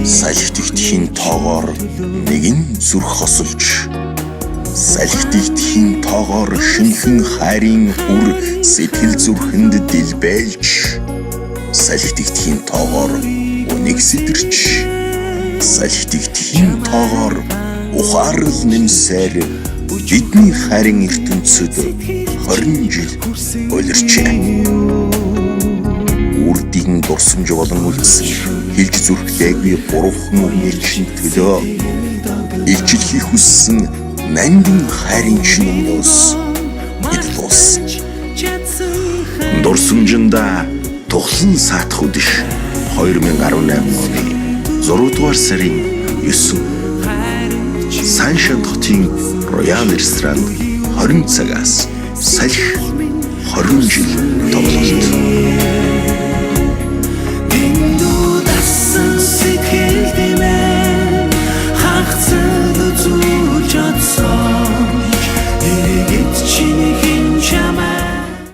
Салхит итгэхийн тоогоор нэгэн зүрх хосолж, салхит итгэхийн тоогоор шинхэн хайрын үр сэтгэл зүрхэнд дэлбэлж, салхит итгэхийн тоогоор үнийг сэтэрч, салхит итгэхийн тоогоор ухаарл нэмсээр бидний хайрын ертөнцөд 20 жил улирчээ. Үрдийн дурсамж болон үлдсэн хэлж зүрхлээгүй бурхан өмнөчн төлөө илчлэхийг хүссэн нандин хайрын шинээс бид дууссан. Дурсамжинда тухлан саатах үдэш 2018 оны 6 дугаар сарын 9 Саншан хотын Роял ресторан 20 цагаас салхи 20 жил тоглолт. Хагцад үзүүлж чадсан эргээд чи